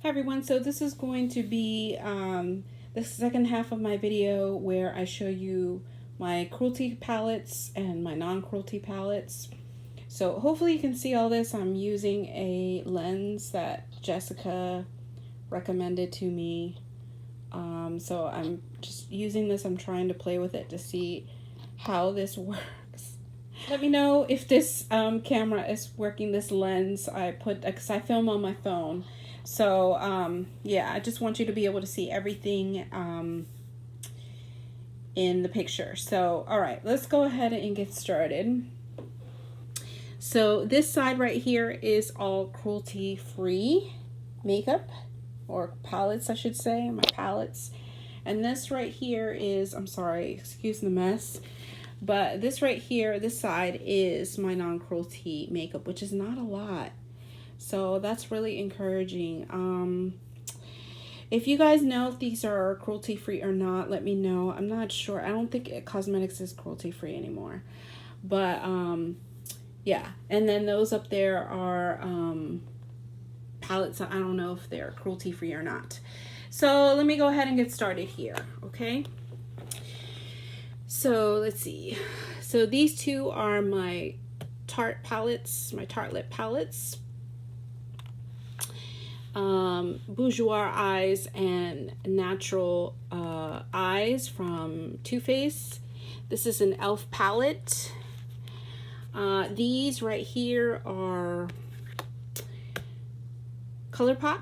Hi everyone, so this is going to be the second half of my video where I show you my cruelty palettes and my non-cruelty palettes. So hopefully you can see all this. I'm using a lens that Jessica recommended to me. So I'm just using this. I'm trying to play with it to see how this works. Let me know if this camera is working, this lens I put, because I film on my phone. So yeah, I just want you to be able to see everything in the picture. So all right, let's go ahead and get started. So this side right here is all cruelty-free makeup, or palettes I should say, my palettes. And this right here is, I'm sorry, excuse the mess, but this right here, this side is my non-cruelty makeup, which is not a lot. So that's really encouraging. If you guys know if these are cruelty free or not, let me know. I'm not sure. I don't think cosmetics is cruelty free anymore. But yeah. And then those up there are palettes. I don't know if they're cruelty free or not. So let me go ahead and get started here. Okay. So let's see. So these two are my Tarte palettes, my Tarte lip palettes. Bourjois Eyes and Natural Eyes from Too Faced. This is an e.l.f. palette. These right here are ColourPop.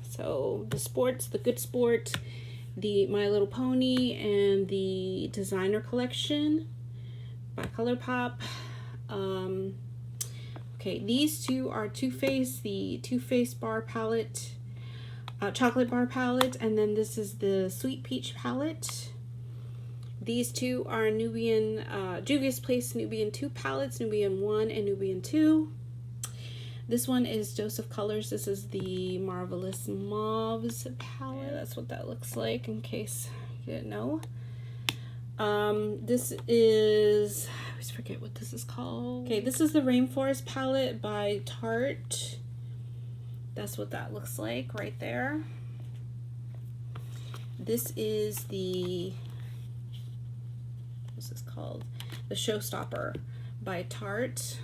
So the sports, the Good Sport, the My Little Pony, and the Designer Collection by ColourPop. Okay, these two are Too Faced, the Too Faced bar palette, chocolate bar palette, and then this is the Sweet Peach palette. These two are Nubian, Juvia's Place Nubian 2 palettes, Nubian 1 and Nubian 2. This one is Dose of Colors. This is the Marvelous Mauves palette. That's what that looks like, in case you didn't know. This is, I always forget what this is called. Okay, this is the Rainforest palette by Tarte. That's what that looks like right there. This is the, what's this called? The Showstopper by Tarte.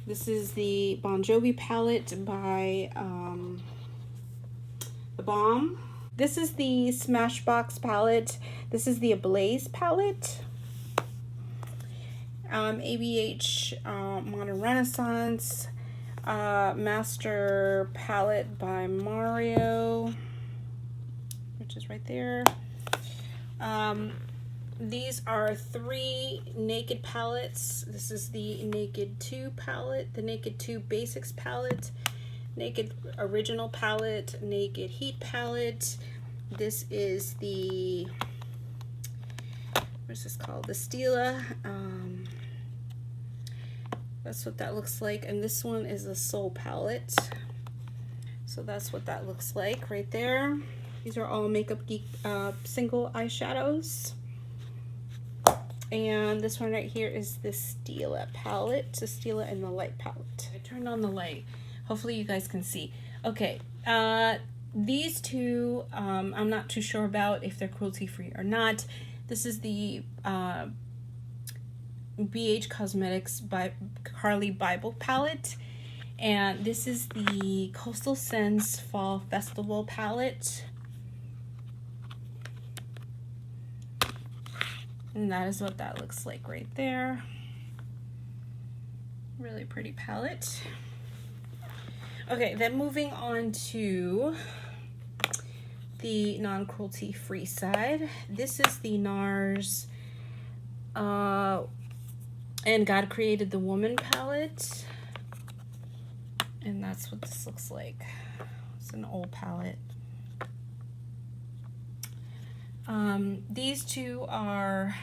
This is the Bon Jovi palette by The Balm. This is the Smashbox palette. This is the Ablaze palette. ABH Modern Renaissance Master palette by Mario, which is right there. These are 3 Naked palettes. This is the Naked 2 palette, the Naked 2 Basics palette, Naked Original palette, Naked Heat palette. This is the, what's this called? The Stila. That's what that looks like. And this one is the Soul palette. So that's what that looks like right there. These are all Makeup Geek single eyeshadows. And this one right here is the Stila palette. The Stila and the Light palette. I turned on the light. Hopefully you guys can see. Okay. These two, I'm not too sure about if they're cruelty free or not. This is the BH Cosmetics by Carly Bible palette, and this is the Coastal Scents Fall Festival palette, and that is what that looks like right there. Really pretty palette. Okay, then moving on to the non-cruelty free side. This is the NARS and God Created the Woman palette, and that's what this looks like. It's an old palette. These two are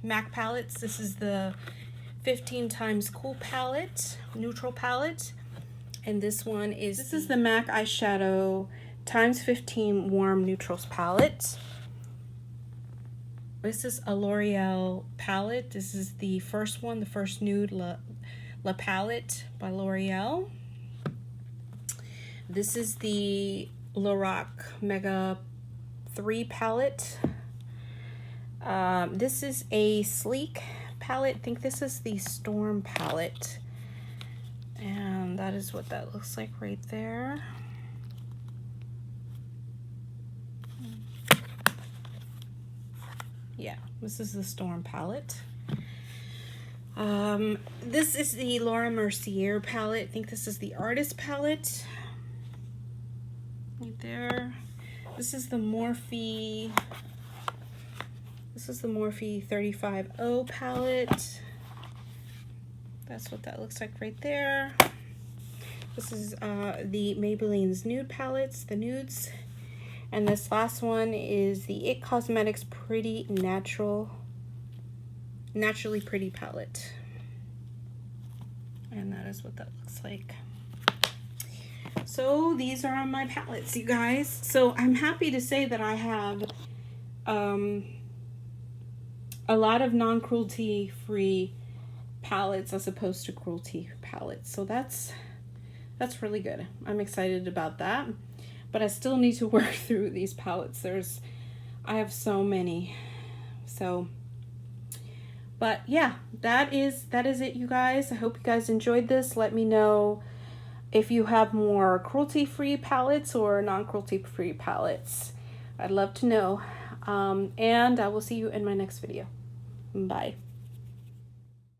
MAC palettes. This is the 15 times Cool palette, neutral palette, and this one is, this is the MAC eyeshadow times 15 warm neutrals palette. This is a L'Oreal palette. This is the first one, the first nude La Palette by L'Oreal. This is the Lorac Mega 3 palette. This is a sleek palette. I think this is the Storm palette. And that is what that looks like right there. Yeah, this is the Storm palette. This is the Laura Mercier palette. I think this is the Artist palette. Right there. This is the Morphe. This is the Morphe 35O palette. That's what that looks like right there. This is the Maybelline's nude palettes, the nudes. And this last one is the IT Cosmetics Pretty Naturally Pretty palette. And that is what that looks like. So these are on my palettes, you guys. So I'm happy to say that I have a lot of non-cruelty free palettes as opposed to cruelty palettes. So that's really good. I'm excited about that. But I still need to work through these palettes. I have so many. So, but yeah, that is it, you guys. I hope you guys enjoyed this. Let me know if you have more cruelty-free palettes or non-cruelty-free palettes. I'd love to know. And I will see you in my next video. Bye.